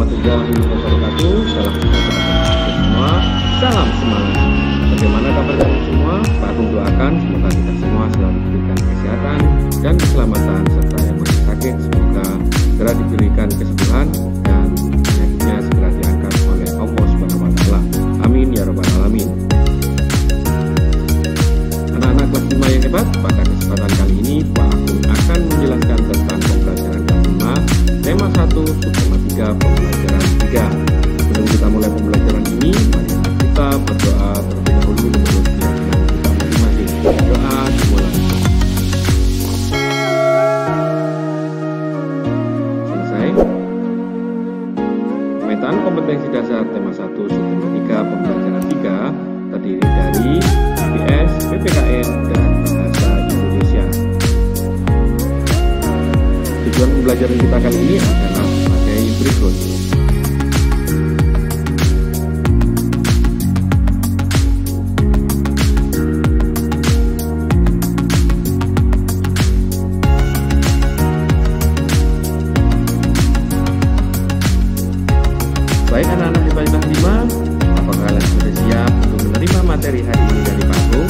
warahmatullahi wabarakatuh. Salam sejahtera semua. Salam semangat. Bagaimana kabar kalian semua? Pak Agung doakan semoga kita semua selalu diberikan kesehatan dan keselamatan, serta yang masih sakit semoga segera diberikan kesembuhan dan penyakitnya segera diangkat oleh Allah Subhanahu wa Ta'ala. Amin ya rabbal alamin. Anak-anak kelas 5 yang hebat, pada kesempatan kali ini Pak Agung akan menjelaskan tentang pembelajaran kelas 5 tema 1 subtema 3 pembelajaran 3. Sebelum kita mulai pembelajaran ini, mari kita berdoa terlebih dahulu menurut keyakinan kita masing-masing. Doa dimulai. Selesai. Pemetaan kompetensi dasar tema 1 subtema 3 pembelajaran 3 terdiri dari IPS, PPKN, dan Bahasa Indonesia. Tujuan pembelajaran kita kali ini adalah sebagai berikut. Baik anak-anak hebat kelas 5, apakah kalian sudah siap untuk menerima materi hari ini dari Pak Agung?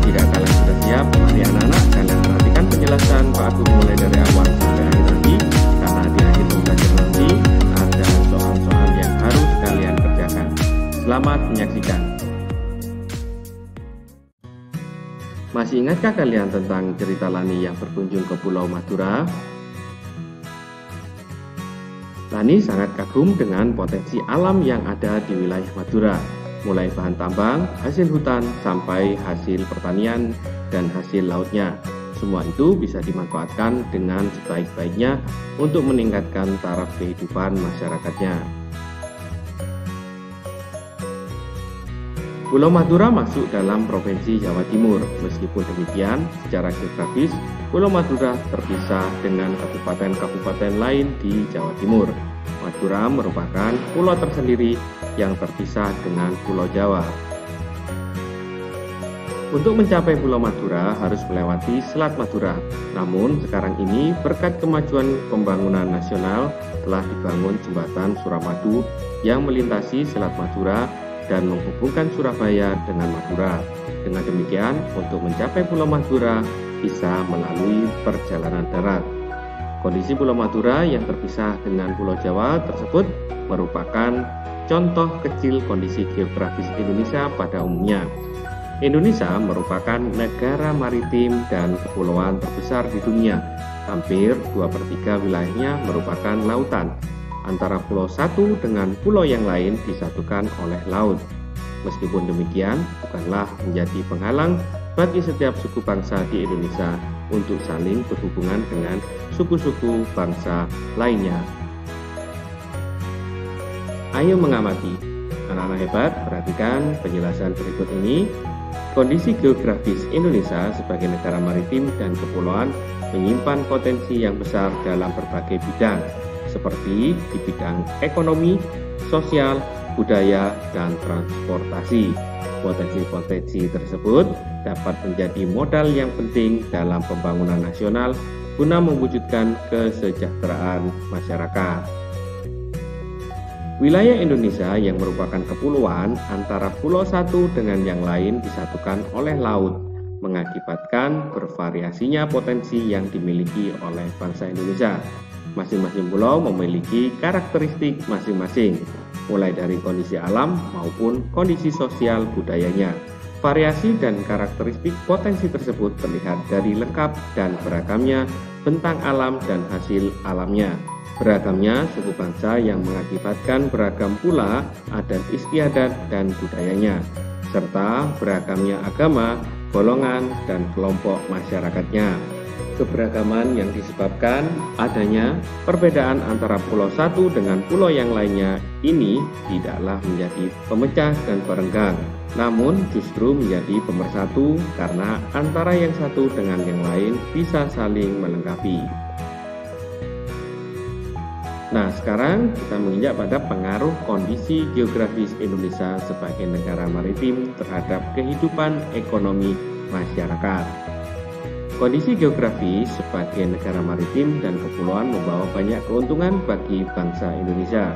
Jika kalian sudah siap, mari anak-anak kalian perhatikan penjelasan Pak Agung mulai dari awal sampai akhir nanti, karena di akhir pembelajaran nanti ada soal-soal yang harus kalian kerjakan. Selamat menyaksikan. Masih ingatkah kalian tentang cerita Lani yang berkunjung ke Pulau Madura? Lani sangat kagum dengan potensi alam yang ada di wilayah Madura, mulai bahan tambang, hasil hutan, sampai hasil pertanian dan hasil lautnya. Semua itu bisa dimanfaatkan dengan sebaik-baiknya untuk meningkatkan taraf kehidupan masyarakatnya. Pulau Madura masuk dalam Provinsi Jawa Timur. Meskipun demikian, secara geografis, Pulau Madura terpisah dengan kabupaten-kabupaten lain di Jawa Timur. Madura merupakan pulau tersendiri yang terpisah dengan Pulau Jawa. Untuk mencapai Pulau Madura harus melewati Selat Madura. Namun sekarang ini berkat kemajuan pembangunan nasional telah dibangun jembatan Suramadu yang melintasi Selat Madura dan menghubungkan Surabaya dengan Madura. Dengan demikian, untuk mencapai Pulau Madura bisa melalui perjalanan darat. Kondisi Pulau Madura yang terpisah dengan Pulau Jawa tersebut merupakan contoh kecil kondisi geografis Indonesia pada umumnya. Indonesia merupakan negara maritim dan kepulauan terbesar di dunia. Hampir 2/3 wilayahnya merupakan lautan. Antara pulau satu dengan pulau yang lain disatukan oleh laut. Meskipun demikian, bukanlah menjadi penghalang bagi setiap suku bangsa di Indonesia untuk saling berhubungan dengan suku-suku bangsa lainnya. Ayo mengamati. Anak-anak hebat, perhatikan penjelasan berikut ini. Kondisi geografis Indonesia sebagai negara maritim dan kepulauan menyimpan potensi yang besar dalam berbagai bidang, seperti di bidang ekonomi, sosial, budaya, dan transportasi. Potensi-potensi tersebut dapat menjadi modal yang penting dalam pembangunan nasional guna mewujudkan kesejahteraan masyarakat. Wilayah Indonesia yang merupakan kepulauan antara pulau satu dengan yang lain disatukan oleh laut, mengakibatkan bervariasinya potensi yang dimiliki oleh bangsa Indonesia. Masing-masing pulau memiliki karakteristik masing-masing, mulai dari kondisi alam maupun kondisi sosial budayanya. Variasi dan karakteristik potensi tersebut terlihat dari lengkap dan beragamnya bentang alam dan hasil alamnya. Beragamnya suku bangsa yang mengakibatkan beragam pula adat istiadat dan budayanya, serta beragamnya agama, golongan, dan kelompok masyarakatnya. Keberagaman yang disebabkan adanya perbedaan antara pulau satu dengan pulau yang lainnya ini tidaklah menjadi pemecah dan perenggang, namun justru menjadi pemersatu karena antara yang satu dengan yang lain bisa saling melengkapi. Nah, sekarang kita menginjak pada pengaruh kondisi geografis Indonesia sebagai negara maritim terhadap kehidupan ekonomi masyarakat. Kondisi geografis sebagai negara maritim dan kepulauan membawa banyak keuntungan bagi bangsa Indonesia.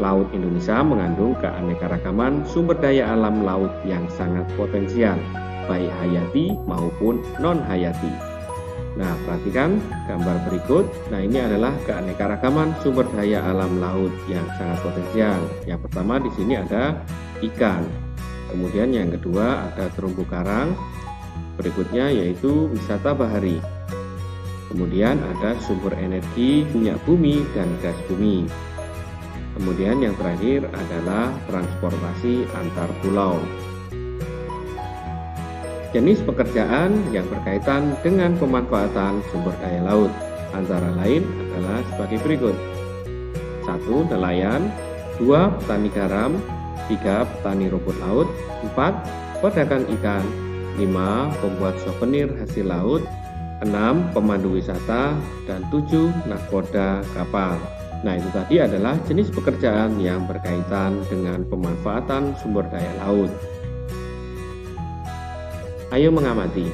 Laut Indonesia mengandung keanekaragaman sumber daya alam laut yang sangat potensial, baik hayati maupun non-hayati. Nah, perhatikan gambar berikut. Nah, ini adalah keanekaragaman sumber daya alam laut yang sangat potensial. Yang pertama di sini ada ikan. Kemudian yang kedua ada terumbu karang. Berikutnya yaitu wisata bahari. Kemudian ada sumber energi minyak bumi dan gas bumi. Kemudian yang terakhir adalah transportasi antar pulau. Jenis pekerjaan yang berkaitan dengan pemanfaatan sumber daya laut antara lain adalah sebagai berikut. 1. Nelayan. 2. Petani garam. 3. Petani rumput laut. 4. Pedagang ikan. 5. Pembuat souvenir hasil laut. 6. Pemandu wisata. Dan 7. Nahkoda kapal. Nah, itu tadi adalah jenis pekerjaan yang berkaitan dengan pemanfaatan sumber daya laut. Ayo mengamati.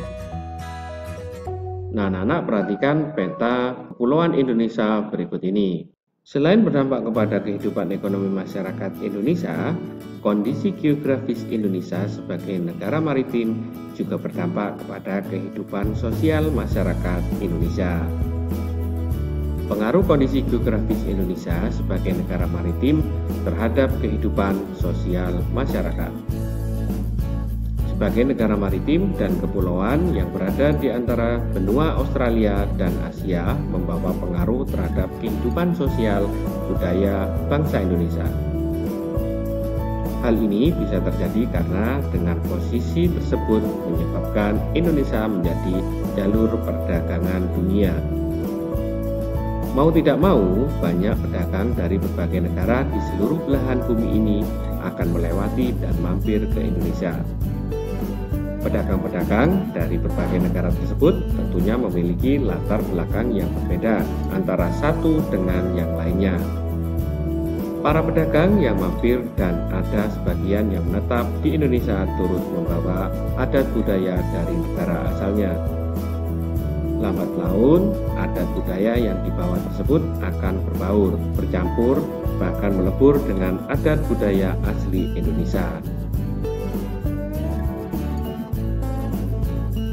Nah, anak-anak perhatikan peta kepulauan Indonesia berikut ini. Selain berdampak kepada kehidupan ekonomi masyarakat Indonesia, kondisi geografis Indonesia sebagai negara maritim juga berdampak kepada kehidupan sosial masyarakat Indonesia. Pengaruh kondisi geografis Indonesia sebagai negara maritim terhadap kehidupan sosial masyarakat. Sebagai negara maritim dan kepulauan yang berada di antara benua Australia dan Asia membawa pengaruh terhadap kehidupan sosial budaya bangsa Indonesia. Hal ini bisa terjadi karena dengan posisi tersebut menyebabkan Indonesia menjadi jalur perdagangan dunia. Mau tidak mau, banyak pedagang dari berbagai negara di seluruh belahan bumi ini akan melewati dan mampir ke Indonesia. Pedagang-pedagang dari berbagai negara tersebut tentunya memiliki latar belakang yang berbeda antara satu dengan yang lainnya. Para pedagang yang mampir dan ada sebagian yang menetap di Indonesia turut membawa adat budaya dari negara asalnya. Lambat laun, adat budaya yang dibawa tersebut akan berbaur, bercampur, bahkan melebur dengan adat budaya asli Indonesia.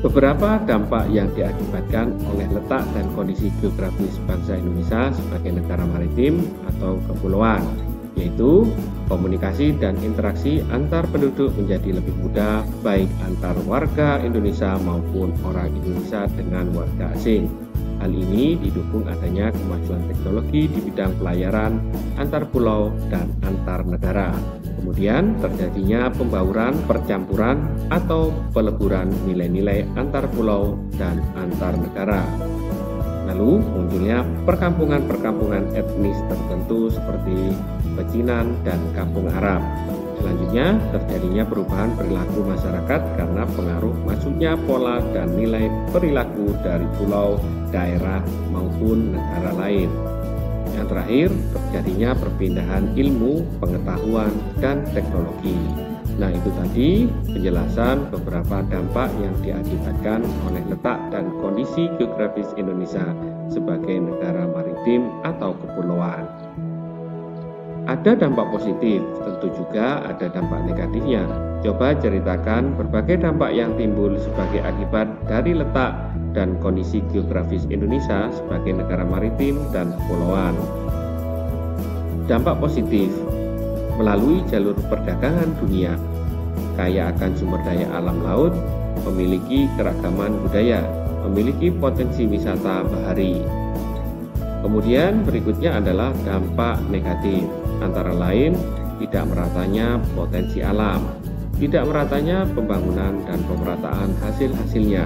Beberapa dampak yang diakibatkan oleh letak dan kondisi geografis bangsa Indonesia sebagai negara maritim atau kepulauan, yaitu komunikasi dan interaksi antar penduduk menjadi lebih mudah, baik antar warga Indonesia maupun orang Indonesia dengan warga asing. Hal ini didukung adanya kemajuan teknologi di bidang pelayaran antar pulau dan antar negara. Kemudian terjadinya pembauran, percampuran, atau peleburan nilai-nilai antar pulau dan antar negara. Lalu munculnya perkampungan-perkampungan etnis tertentu seperti Pecinan dan Kampung Arab. Selanjutnya terjadinya perubahan perilaku masyarakat karena pengaruh masuknya pola dan nilai perilaku dari pulau, daerah, maupun negara lain. Yang terakhir, terjadinya perpindahan ilmu, pengetahuan, dan teknologi. Nah, itu tadi penjelasan beberapa dampak yang diakibatkan oleh letak dan kondisi geografis Indonesia sebagai negara maritim atau kepulauan. Ada dampak positif, tentu juga ada dampak negatifnya. Coba ceritakan berbagai dampak yang timbul sebagai akibat dari letak dan kondisi geografis Indonesia sebagai negara maritim dan kepulauan. Dampak positif, melalui jalur perdagangan dunia, kaya akan sumber daya alam laut, memiliki keragaman budaya, memiliki potensi wisata bahari. Kemudian berikutnya adalah dampak negatif, antara lain tidak meratanya potensi alam, tidak meratanya pembangunan dan pemerataan hasil-hasilnya,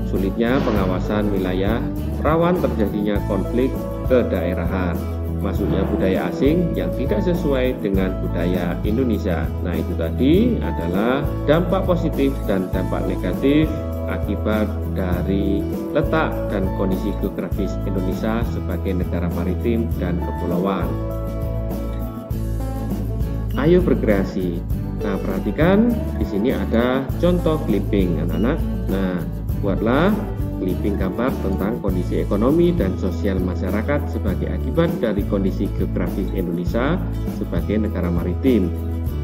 sulitnya pengawasan wilayah, rawan terjadinya konflik kedaerahan, masuknya budaya asing yang tidak sesuai dengan budaya Indonesia. Nah, itu tadi adalah dampak positif dan dampak negatif akibat dari letak dan kondisi geografis Indonesia sebagai negara maritim dan kepulauan. Ayo berkreasi. Nah, perhatikan di sini ada contoh clipping, anak-anak. Nah, buatlah clipping gambar tentang kondisi ekonomi dan sosial masyarakat sebagai akibat dari kondisi geografis Indonesia sebagai negara maritim.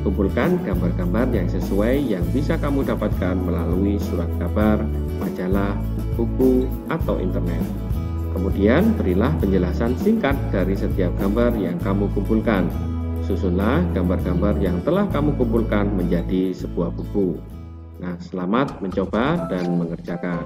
Kumpulkan gambar-gambar yang sesuai yang bisa kamu dapatkan melalui surat kabar, majalah, buku, atau internet. Kemudian berilah penjelasan singkat dari setiap gambar yang kamu kumpulkan. Susunlah gambar-gambar yang telah kamu kumpulkan menjadi sebuah buku. Nah, selamat mencoba dan mengerjakan.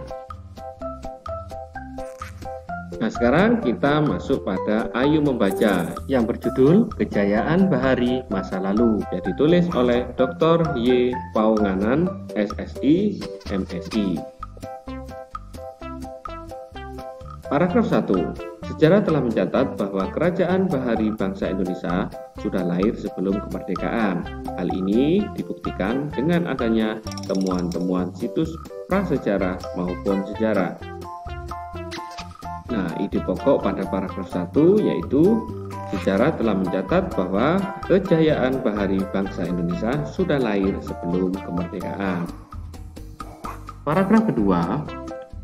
Nah, sekarang kita masuk pada Ayo Membaca yang berjudul Kejayaan Bahari Masa Lalu yang ditulis oleh Dr. Y. Paunganan, SSI, MSI. Paragraf 1. Sejarah telah mencatat bahwa Kerajaan Bahari bangsa Indonesia sudah lahir sebelum kemerdekaan. Hal ini dibuktikan dengan adanya temuan-temuan situs prasejarah maupun sejarah. Nah, ide pokok pada paragraf 1 yaitu sejarah telah mencatat bahwa kejayaan bahari bangsa Indonesia sudah lahir sebelum kemerdekaan. Paragraf kedua,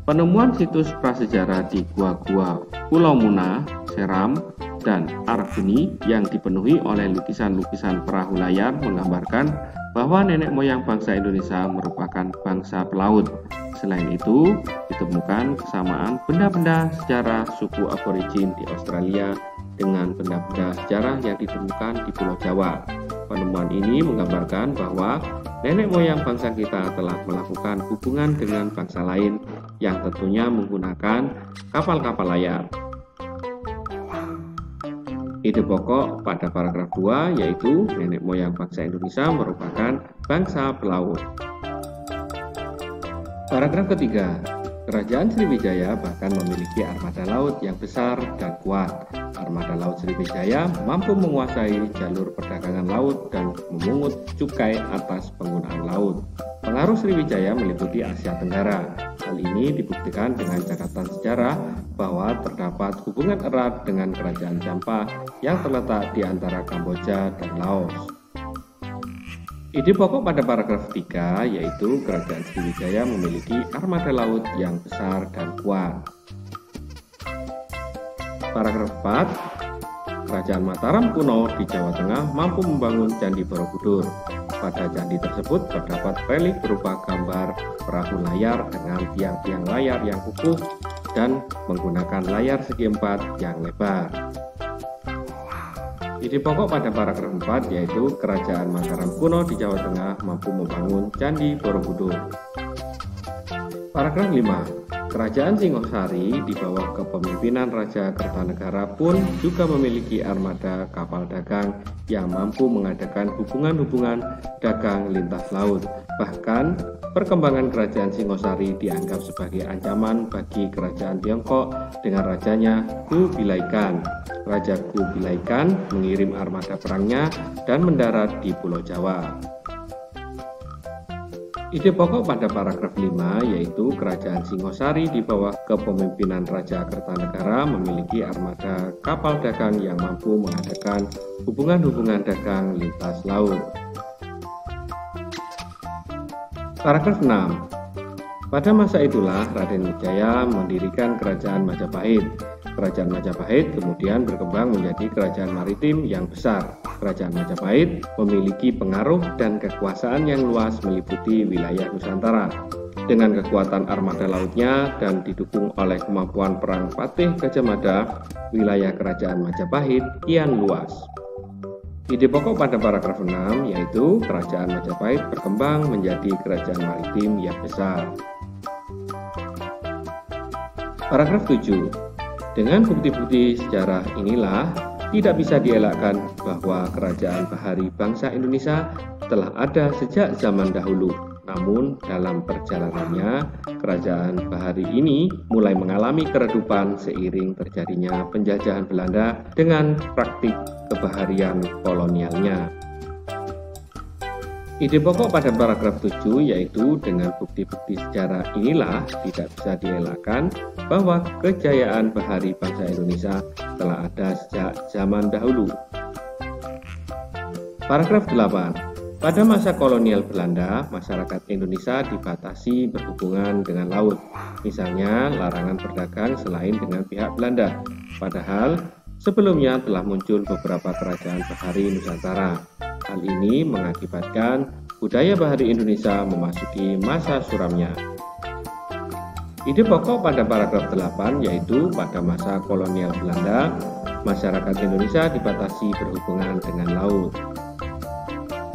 penemuan situs prasejarah di gua-gua Pulau Muna, Seram, dan Argeni yang dipenuhi oleh lukisan-lukisan perahu layar menggambarkan bahwa nenek moyang bangsa Indonesia merupakan bangsa pelaut. Selain itu, ditemukan kesamaan benda-benda sejarah suku aborigin di Australia dengan benda-benda sejarah yang ditemukan di Pulau Jawa. Penemuan ini menggambarkan bahwa nenek moyang bangsa kita telah melakukan hubungan dengan bangsa lain yang tentunya menggunakan kapal-kapal layar. Ide pokok pada paragraf 2 yaitu nenek moyang bangsa Indonesia merupakan bangsa pelaut. Paragraf ketiga, Kerajaan Sriwijaya bahkan memiliki armada laut yang besar dan kuat. Armada laut Sriwijaya mampu menguasai jalur perdagangan laut dan memungut cukai atas penggunaan laut. Pengaruh Sriwijaya meliputi Asia Tenggara. Hal ini dibuktikan dengan catatan sejarah bahwa terdapat hubungan erat dengan Kerajaan Champa yang terletak di antara Kamboja dan Laos. Ide pokok pada paragraf 3 yaitu Kerajaan Sriwijaya memiliki armada laut yang besar dan kuat. Paragraf 4, Kerajaan Mataram kuno di Jawa Tengah mampu membangun Candi Borobudur. Pada candi tersebut terdapat relik berupa gambar perahu layar dengan tiang-tiang layar yang kukuh dan menggunakan layar segi 4 yang lebar. Ide pokok pada paragraf 4 yaitu Kerajaan Mataram kuno di Jawa Tengah mampu membangun Candi Borobudur. Paragraf 5. Kerajaan Singosari di bawah kepemimpinan Raja Kertanegara pun juga memiliki armada kapal dagang yang mampu mengadakan hubungan-hubungan dagang lintas laut. Bahkan, perkembangan Kerajaan Singosari dianggap sebagai ancaman bagi Kerajaan Tiongkok dengan rajanya Kubilai Khan. Raja Kubilai Khan mengirim armada perangnya dan mendarat di Pulau Jawa. Ide pokok pada paragraf 5 yaitu Kerajaan Singosari di bawah kepemimpinan Raja Kertanegara memiliki armada kapal dagang yang mampu mengadakan hubungan-hubungan dagang lintas laut. Paragraf 6. Pada masa itulah Raden Wijaya mendirikan Kerajaan Majapahit. Kerajaan Majapahit kemudian berkembang menjadi kerajaan maritim yang besar. Kerajaan Majapahit memiliki pengaruh dan kekuasaan yang luas meliputi wilayah Nusantara. Dengan kekuatan armada lautnya dan didukung oleh kemampuan perang Patih Gajah Mada, wilayah Kerajaan Majapahit kian luas. Ide pokok pada paragraf 6 yaitu Kerajaan Majapahit berkembang menjadi kerajaan maritim yang besar. Paragraf 7. Dengan bukti-bukti sejarah inilah tidak bisa dielakkan bahwa Kerajaan Bahari bangsa Indonesia telah ada sejak zaman dahulu. Namun dalam perjalanannya, Kerajaan Bahari ini mulai mengalami keredupan seiring terjadinya penjajahan Belanda dengan praktik kebaharian kolonialnya. Ide pokok pada paragraf 7 yaitu dengan bukti-bukti sejarah inilah tidak bisa dielakkan bahwa kejayaan bahari bangsa Indonesia telah ada sejak zaman dahulu. Paragraf 8. Pada masa kolonial Belanda, masyarakat Indonesia dibatasi berhubungan dengan laut, misalnya larangan berdagang selain dengan pihak Belanda. Padahal sebelumnya telah muncul beberapa kerajaan bahari Nusantara. Hal ini mengakibatkan budaya bahari Indonesia memasuki masa suramnya. Ide pokok pada paragraf 8 yaitu pada masa kolonial Belanda, masyarakat Indonesia dibatasi berhubungan dengan laut.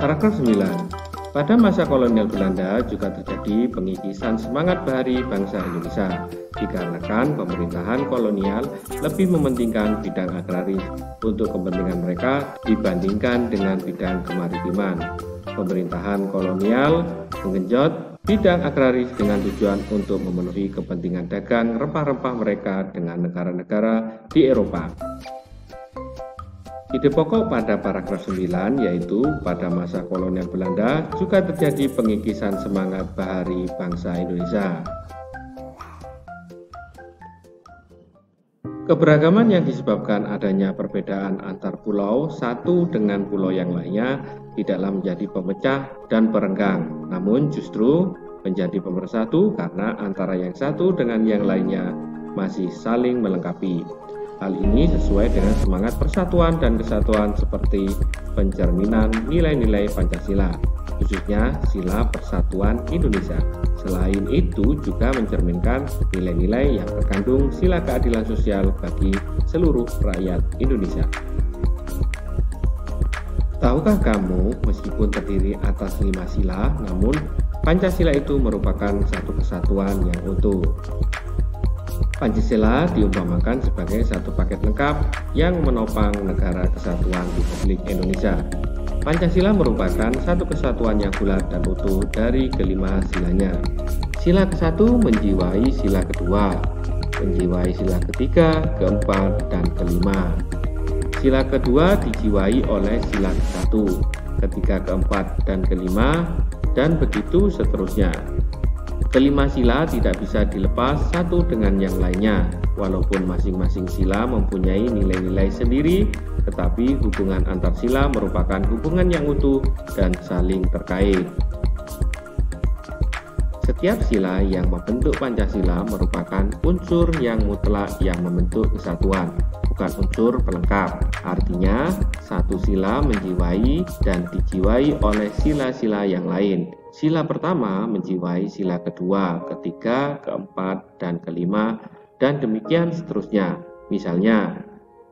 Paragraf 9. Pada masa kolonial Belanda juga terjadi pengikisan semangat bahari bangsa Indonesia dikarenakan pemerintahan kolonial lebih mementingkan bidang agraris untuk kepentingan mereka dibandingkan dengan bidang kemaritiman. Pemerintahan kolonial menggenjot bidang agraris dengan tujuan untuk memenuhi kepentingan dagang rempah-rempah mereka dengan negara-negara di Eropa. Ide pokok pada paragraf 9 yaitu pada masa kolonial Belanda juga terjadi pengikisan semangat bahari bangsa Indonesia. Keberagaman yang disebabkan adanya perbedaan antar pulau satu dengan pulau yang lainnya tidaklah menjadi pemecah dan perenggang, namun justru menjadi pemersatu karena antara yang satu dengan yang lainnya masih saling melengkapi. Hal ini sesuai dengan semangat persatuan dan kesatuan seperti pencerminan nilai-nilai Pancasila, khususnya Sila Persatuan Indonesia. Selain itu juga mencerminkan nilai-nilai yang terkandung sila keadilan sosial bagi seluruh rakyat Indonesia. Tahukah kamu, meskipun terdiri atas 5 sila, namun Pancasila itu merupakan satu kesatuan yang utuh. Pancasila diumpamakan sebagai satu paket lengkap yang menopang negara kesatuan Republik Indonesia. Pancasila merupakan satu kesatuan yang bulat dan utuh dari kelima silanya. Sila ke-1 menjiwai sila kedua, menjiwai sila ketiga, keempat, dan kelima. Sila kedua dijiwai oleh sila ke-1, ketiga, keempat, dan kelima, dan begitu seterusnya. Kelima sila tidak bisa dilepas satu dengan yang lainnya, walaupun masing-masing sila mempunyai nilai-nilai sendiri, tetapi hubungan antar sila merupakan hubungan yang utuh dan saling terkait. Setiap sila yang membentuk Pancasila merupakan unsur yang mutlak yang membentuk kesatuan, bukan unsur pelengkap. Artinya, satu sila menjiwai dan dijiwai oleh sila-sila yang lain. Sila pertama menjiwai sila kedua, ketiga, keempat, dan kelima, dan demikian seterusnya. Misalnya,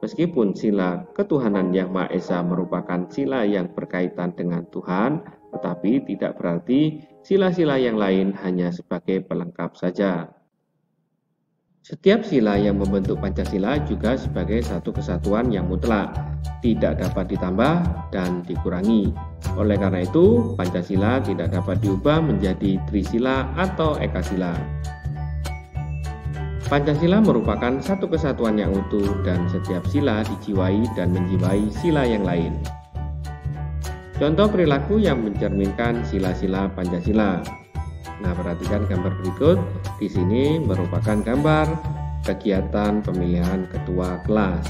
meskipun sila ketuhanan yang Maha Esa merupakan sila yang berkaitan dengan Tuhan, tetapi tidak berarti sila-sila yang lain hanya sebagai pelengkap saja. Setiap sila yang membentuk Pancasila juga sebagai satu kesatuan yang mutlak, tidak dapat ditambah dan dikurangi. Oleh karena itu, Pancasila tidak dapat diubah menjadi Trisila atau Ekasila. Pancasila merupakan satu kesatuan yang utuh dan setiap sila dijiwai dan menjiwai sila yang lain. Contoh perilaku yang mencerminkan sila-sila Pancasila. Nah, perhatikan gambar berikut. Di sini merupakan gambar kegiatan pemilihan ketua kelas.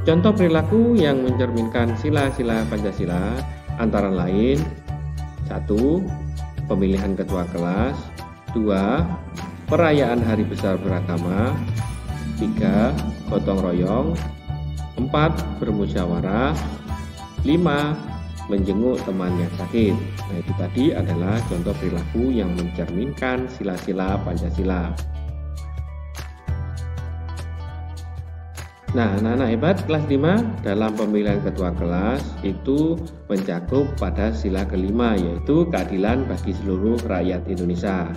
Contoh perilaku yang mencerminkan sila-sila Pancasila antara lain 1. Pemilihan ketua kelas, 2. Perayaan hari besar beragama, 3. Gotong royong, 4. Bermusyawarah, 5. Menjenguk teman yang sakit. Nah, itu tadi adalah contoh perilaku yang mencerminkan sila-sila Pancasila. Nah, anak-anak hebat kelas 5 dalam pemilihan ketua kelas itu mencakup pada sila kelima, yaitu keadilan bagi seluruh rakyat Indonesia.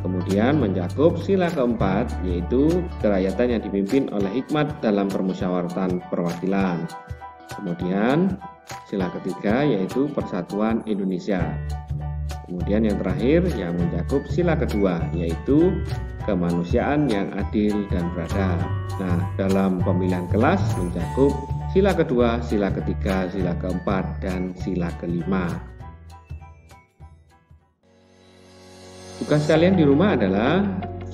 Kemudian mencakup sila keempat, yaitu kerakyatan yang dipimpin oleh hikmat dalam permusyawaratan perwakilan. Kemudian sila ketiga yaitu persatuan Indonesia. Kemudian yang terakhir yang mencakup sila kedua yaitu kemanusiaan yang adil dan beradab. Nah, dalam pemilihan kelas mencakup sila kedua, sila ketiga, sila keempat, dan sila kelima. Tugas kalian di rumah adalah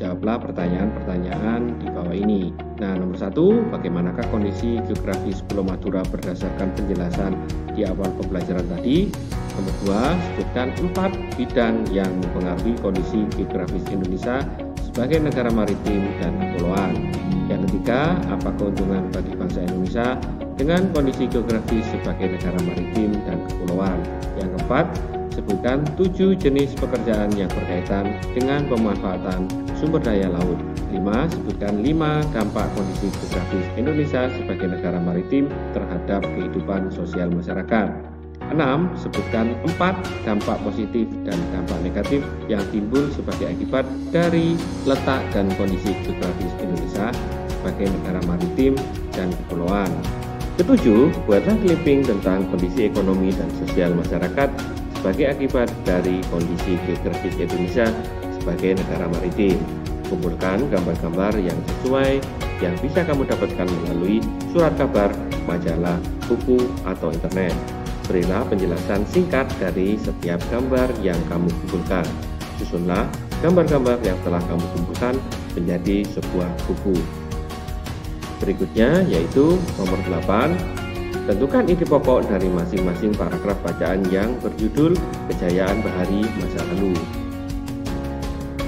Jawablah pertanyaan-pertanyaan di bawah ini. Nah, nomor 1, bagaimanakah kondisi geografis Pulau Madura berdasarkan penjelasan di awal pembelajaran tadi? Nomor 2, sebutkan 4 bidang yang mempengaruhi kondisi geografis Indonesia sebagai negara maritim dan kepulauan. Yang ketiga, apa keuntungan bagi bangsa Indonesia dengan kondisi geografis sebagai negara maritim dan kepulauan. Yang keempat, sebutkan 7 jenis pekerjaan yang berkaitan dengan pemanfaatan sumber daya laut. 5. Sebutkan 5 dampak kondisi geografis Indonesia sebagai negara maritim terhadap kehidupan sosial masyarakat. 6. Sebutkan 4 dampak positif dan dampak negatif yang timbul sebagai akibat dari letak dan kondisi geografis Indonesia sebagai negara maritim dan kepulauan. Ketujuh, buatlah clipping tentang kondisi ekonomi dan sosial masyarakat sebagai akibat dari kondisi geografis Indonesia sebagai negara maritim. Kumpulkan gambar-gambar yang sesuai yang bisa kamu dapatkan melalui surat kabar, majalah, buku, atau internet. Berilah penjelasan singkat dari setiap gambar yang kamu kumpulkan. Susunlah gambar-gambar yang telah kamu kumpulkan menjadi sebuah buku. Berikutnya yaitu nomor 8. Tentukan ide pokok dari masing-masing paragraf bacaan yang berjudul Kejayaan Bahari Masa Lalu.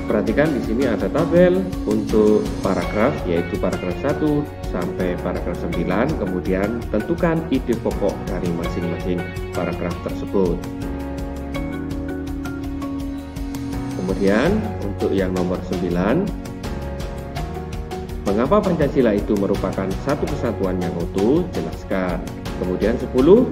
Perhatikan di sini ada tabel untuk paragraf, yaitu paragraf 1 sampai paragraf 9, kemudian tentukan ide pokok dari masing-masing paragraf tersebut. Kemudian untuk yang nomor 9, mengapa Pancasila itu merupakan satu kesatuan yang utuh? Jelaskan. Kemudian 10,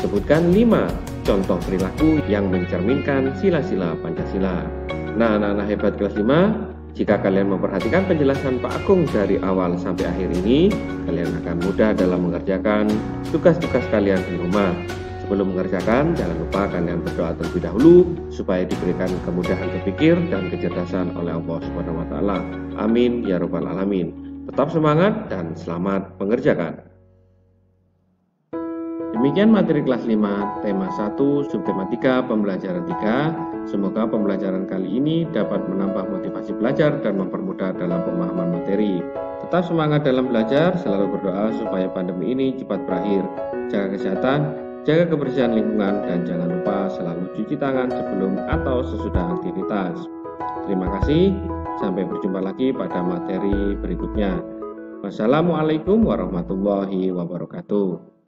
sebutkan 5 contoh perilaku yang mencerminkan sila-sila Pancasila. Nah, anak-anak hebat kelas 5, jika kalian memperhatikan penjelasan Pak Agung dari awal sampai akhir ini, kalian akan mudah dalam mengerjakan tugas-tugas kalian di rumah. Sebelum mengerjakan, jangan lupa kalian berdoa terlebih dahulu supaya diberikan kemudahan berpikir dan kecerdasan oleh Allah Subhanahu wa taala. Amin ya rabbal alamin. Tetap semangat dan selamat mengerjakan. Demikian materi kelas 5 tema 1 subtema 3 pembelajaran 3. Semoga pembelajaran kali ini dapat menambah motivasi belajar dan mempermudah dalam pemahaman materi. Tetap semangat dalam belajar, selalu berdoa supaya pandemi ini cepat berakhir. Jaga kesehatan, jaga kebersihan lingkungan, dan jangan lupa selalu cuci tangan sebelum atau sesudah aktivitas. Terima kasih, sampai berjumpa lagi pada materi berikutnya. Wassalamualaikum warahmatullahi wabarakatuh.